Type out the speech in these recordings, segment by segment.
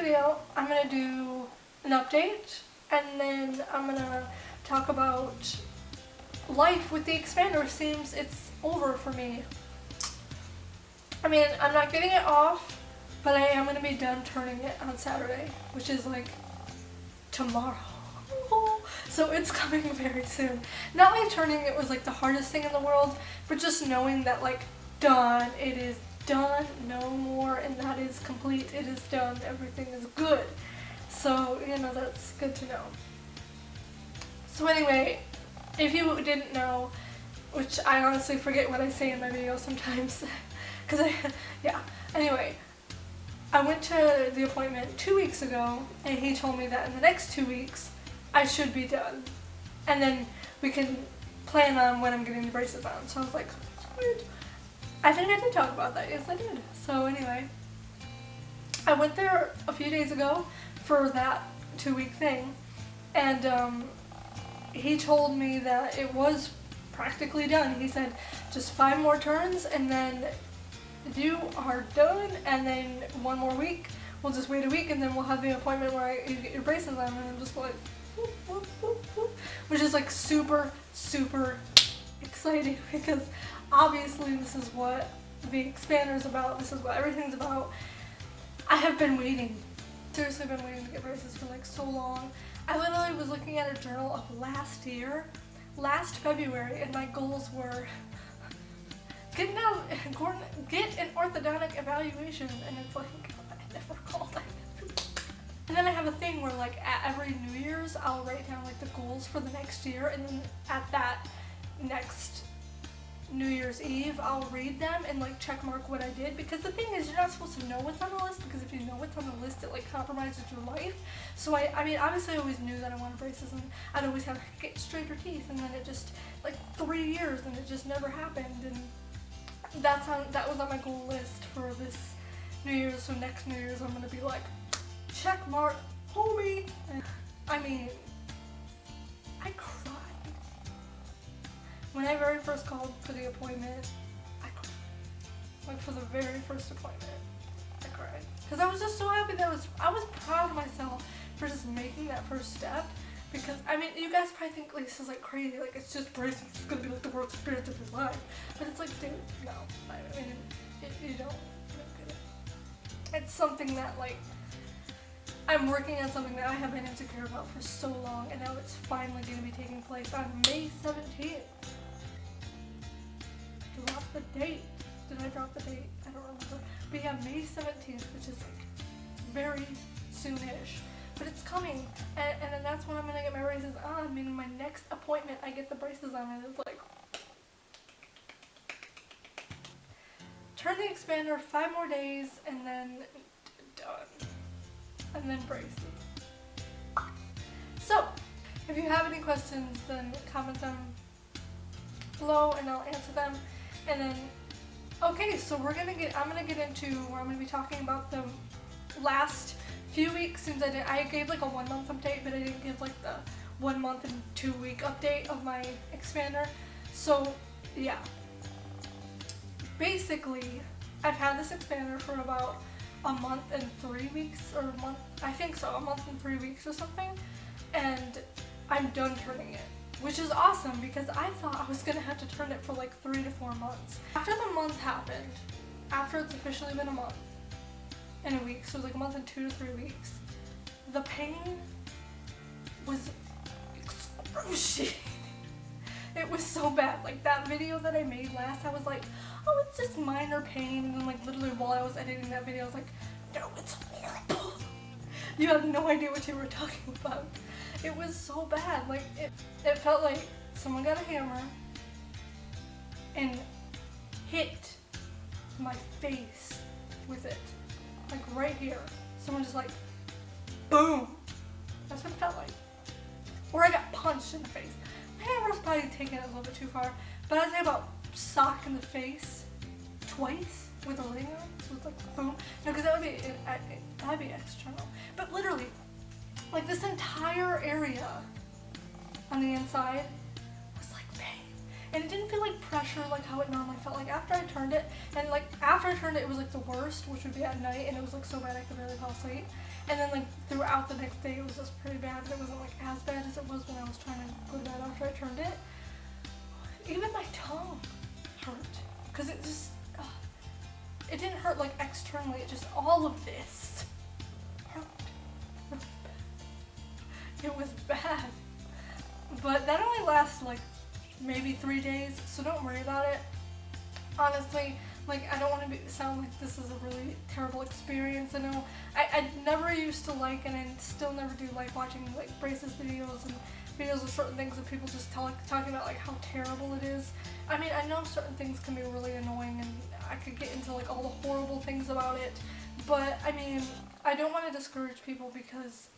video, I'm going to do an update, and then I'm going to talk about life with the expander. Seems it's over for me. I mean, I'm not getting it off, but I am going to be done turning it on Saturday, which is like tomorrow. So it's coming very soon. Not like turning it was like the hardest thing in the world, but just knowing that like done, it is done, no more, and that is complete, it is done, everything is good. So, you know, that's good to know. So anyway, if you didn't know, which I honestly forget what I say in my videos sometimes, because anyway, I went to the appointment 2 weeks ago, and he told me that in the next 2 weeks, I should be done. And then we can plan on when I'm getting the braces on. So I was like, sweet. I think I did talk about that. Yes, I did. So anyway, I went there a few days ago for that 2-week thing, and he told me that it was practically done. He said just 5 more turns and then you are done, and then 1 more week. We'll just wait a week and then we'll have the appointment where you get your braces on, and I'm just like, whoop, whoop, whoop, whoop, which is like super, super exciting because obviously this is what the expander is about. This is what everything's about. I have been waiting. Seriously been waiting to get braces for like so long. I literally was looking at a journal of last year, last February, and my goals were get an orthodontic evaluation, and it's like, I never called that. And then I have a thing where like at every New Year's I'll write down like the goals for the next year, and then at that next New Year's Eve I'll read them and like check mark what I did, because the thing is, you're not supposed to know what's on the list, because if you know what's on the list it like compromises your life. So I mean obviously I always knew that I wanted braces, and I'd always have to get straighter teeth, and then it just like 3 years and it just never happened, and that was on my goal list for this New Year's. So next New Year's I'm gonna be like, check mark, homie. And I mean, I cried when I very first called for the appointment. I cried, like for the very first appointment. I cried because I was just so happy that I was proud of myself for just making that first step. Because I mean, you guys probably think like this is like crazy, like it's just braces, it's gonna be like the worst experience of your life. But it's like, dude, no. I mean, you don't get it. It's something that like, I'm working on something that I have been insecure about for so long, and now it's finally going to be taking place on May 17th. Drop the date. Did I drop the date? I don't remember. But yeah, May 17th, which is like very soonish. But it's coming, and then that's when I'm going to get my braces on. I mean, my next appointment, I get the braces on, and it's like, turn the expander 5 more days, and then done. And then braces. So, if you have any questions, then comment them below and I'll answer them. And then, okay, so I'm gonna get into where I'm gonna be talking about the last few weeks, since I gave like a 1 month update, but I didn't give like the 1 month and 2 week update of my expander. So, yeah. Basically, I've had this expander for about a month and 3 weeks, or a month, I think so, a month and 3 weeks or something, and I'm done turning it, which is awesome because I thought I was gonna have to turn it for like 3 to 4 months. After the month happened, after it's officially been a month and a week, so it was like a month and 2 to 3 weeks, the pain was excruciating. It was so bad. Like that video that I made last, I was like, oh, it's just minor pain, and then like literally while I was editing that video I was like, no, it's horrible. You have no idea what you were talking about. It was so bad. Like it felt like someone got a hammer and hit my face with it, like right here. Someone just like, boom. That's what it felt like. Or I got punched in the face. My hammer's probably taking it a little bit too far, but I'd say about sock in the face twice with a ring on, so it's like boom. No, because that'd be external. But literally, like this entire area on the inside was like pain. and it didn't feel like pressure like how it normally felt. Like after I turned it, and like after I turned it, it was like the worst, which would be at night, and it was like so bad I could barely fall asleep. And then like throughout the next day, it was just pretty bad, but it wasn't like as bad as it was when I was trying to go to bed after I turned it. Even my tongue hurt, because it just, it didn't hurt like externally, it just, all of this hurt. It was bad. But that only lasts like maybe 3 days, so don't worry about it. Honestly, like I don't want to sound like this is a really terrible experience. I know I never used to like, and I still never do like watching like braces videos and videos of certain things of people just talking about like how terrible it is. I mean, I know certain things can be really annoying, and I could get into like all the horrible things about it, but I mean, I don't want to discourage people, because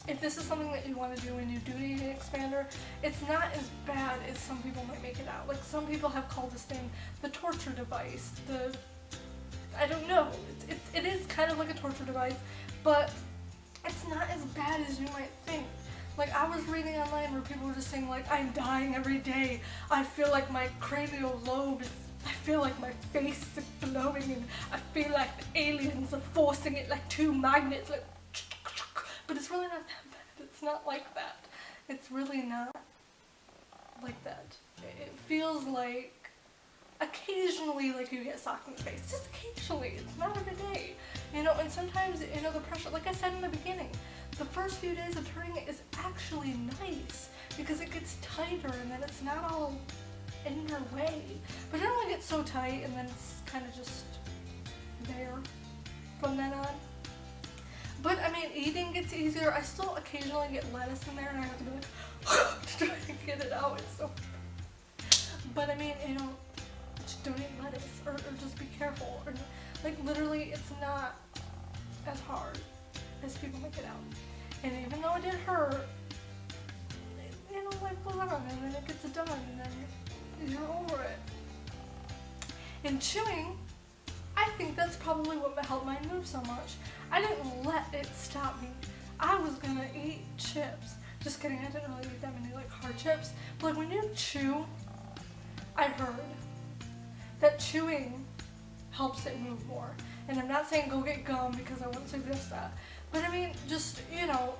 if this is something that you want to do and you do need an expander, it's not as bad as some people might make it out. Like some people have called this thing the torture device, I don't know, it is kind of like a torture device, but it's not as bad as you might think. Like I was reading online where people were just saying like, I'm dying every day, I feel like my cranial lobe is, I feel like my face is glowing, and I feel like the aliens are forcing it like two magnets, like, but it's really not that bad. It's not like that. It's really not like that. It feels like occasionally like you get socked in the face. Just occasionally. It's not every day. You know, and sometimes, you know, the pressure, like I said in the beginning, the first few days of turning it is actually nice, because it gets tighter and then it's not all in your way. But it only gets so tight, and then it's kind of just there from then on. But I mean, eating gets easier. I still occasionally get lettuce in there, and I have to be like to try to get it out. It's so. But I mean, you know, just don't eat lettuce, or just be careful. Or like literally, it's not as hard as people make it out. And even though it did hurt, you know, life goes on, and then it gets done, and then you're over it. And chewing, I think that's probably what helped mine move so much. I didn't let it stop me. I was gonna eat chips. Just kidding, I didn't really eat that many like hard chips. But like when you chew, I heard that chewing helps it move more. And I'm not saying go get gum, because I wouldn't suggest that. But I mean, just, you know,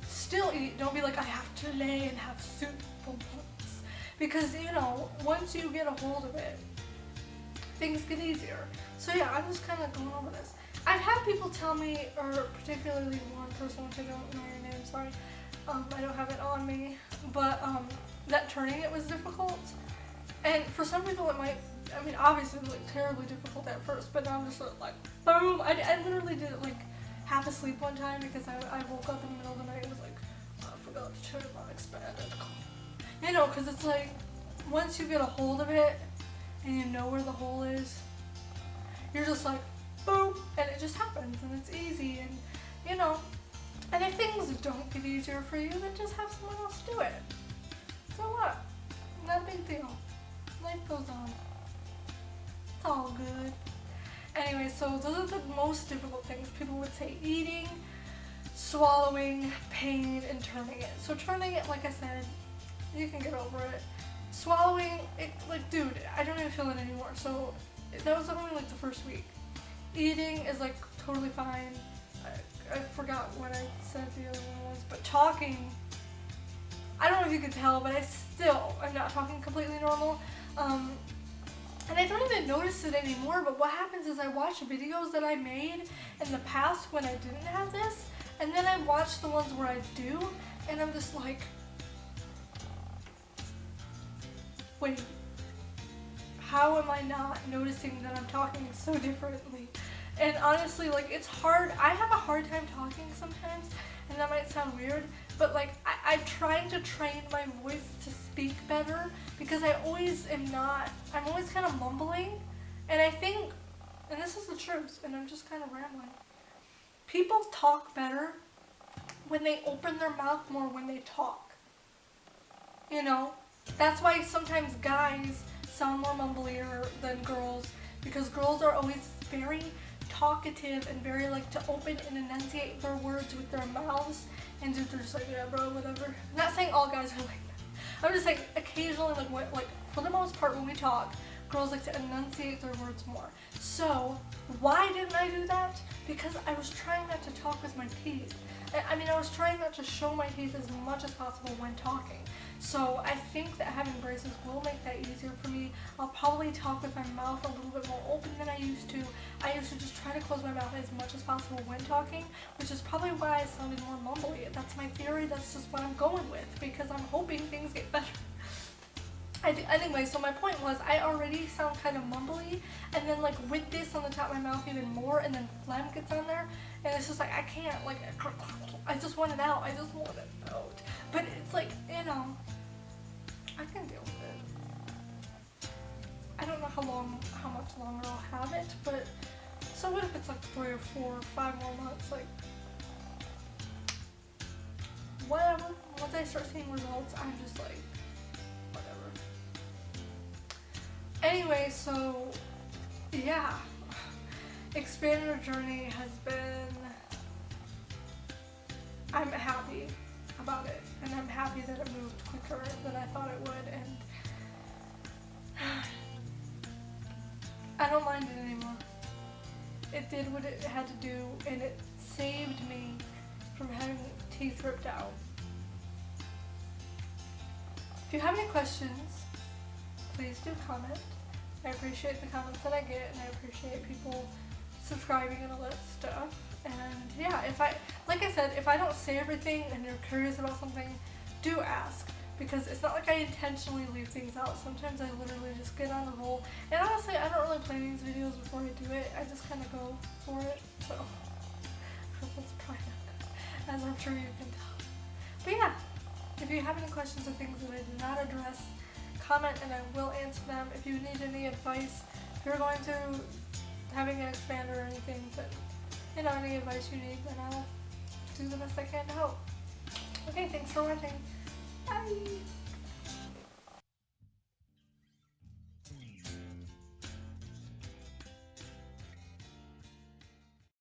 still eat. Don't be like, I have to lay and have soup for once. Because, you know, once you get a hold of it, things get easier. So yeah, I'm just kind of going over this. I've had people tell me, or particularly one person, which I don't know your name, sorry, I don't have it on me, but that turning it was difficult. And for some people it might, I mean, obviously it was like terribly difficult at first, but now I'm just sort of like, boom. I literally did it like half asleep one time, because I woke up in the middle of the night and was like, oh, I forgot to turn my expanded. You know, because it's like, once you get a hold of it and you know where the hole is, you're just like, boom, and it just happens, and it's easy, and you know, and if things don't get easier for you, then just have someone else do it. So what? Not a big deal. Life goes on. It's all good. Anyway, so those are the most difficult things. People would say eating, swallowing, pain, and turning it. So turning it, like I said, you can get over it. Swallowing, it, like, dude, I don't even feel it anymore. So that was only like the first week. Eating is like totally fine. I forgot what I said the other one was, but talking, I don't know if you could tell, but I'm not talking completely normal. And I don't even notice it anymore, but what happens is I watch videos that I made in the past when I didn't have this, and then I watch the ones where I do, and I'm just like, wait, how am I not noticing that I'm talking so differently? And honestly, like, it's hard. I have a hard time talking sometimes, and that might sound weird, but like, I'm trying to train my voice to speak better, because I always am not, I'm always kind of mumbling, and I think, and this is the truth, and I'm just kind of rambling, people talk better when they open their mouth more when they talk. You know? That's why sometimes guys sound more mumblier than girls, because girls are always very talkative and very like to open and enunciate their words with their mouths, and they're just like, yeah bro, whatever. I'm not saying all guys are like that, I'm just saying, occasionally, like for the most part, when we talk, girls like to enunciate their words more. So why didn't I do that? Because I was trying not to talk with my teeth. I mean, I was trying not to show my teeth as much as possible when talking. So I think that having braces will make that easier for me. I'll probably talk with my mouth a little bit more open than I used to. I used to just try to close my mouth as much as possible when talking, which is probably why I sounded more mumbly. That's my theory. That's just what I'm going with, because I'm hoping things get better. Anyway, so my point was, I already sound kind of mumbly, and then like with this on the top of my mouth even more, and then phlegm gets on there, and it's just like I can't, like, I just want it out. I just want it out. But it's like, you know, I can deal with it. I don't know how much longer I'll have it, but so what if it's like 3 or 4 or 5 more months? Like, whatever. Once I start seeing results, I'm just like, whatever. Anyway, so yeah, expander journey has been, I'm happy about it, and I'm happy that it moved quicker than I thought it would, and I don't mind it anymore. It did what it had to do, and it saved me from having teeth ripped out. If you have any questions, please do comment. I appreciate the comments that I get, and I appreciate people subscribing and all that stuff. And yeah, like I said, if I don't say everything and you're curious about something, do ask, because it's not like I intentionally leave things out. Sometimes I literally just get on a roll, and honestly, I don't really plan these videos before I do it. I just kind of go for it, so that's probably not good, as I'm sure you can tell. But yeah, if you have any questions or things that I did not address, comment and I will answer them. If you need any advice, if you're going to having an expander or anything, then, you know, any advice you need, then I'll do the best I can to help. Okay, thanks for watching. Bye!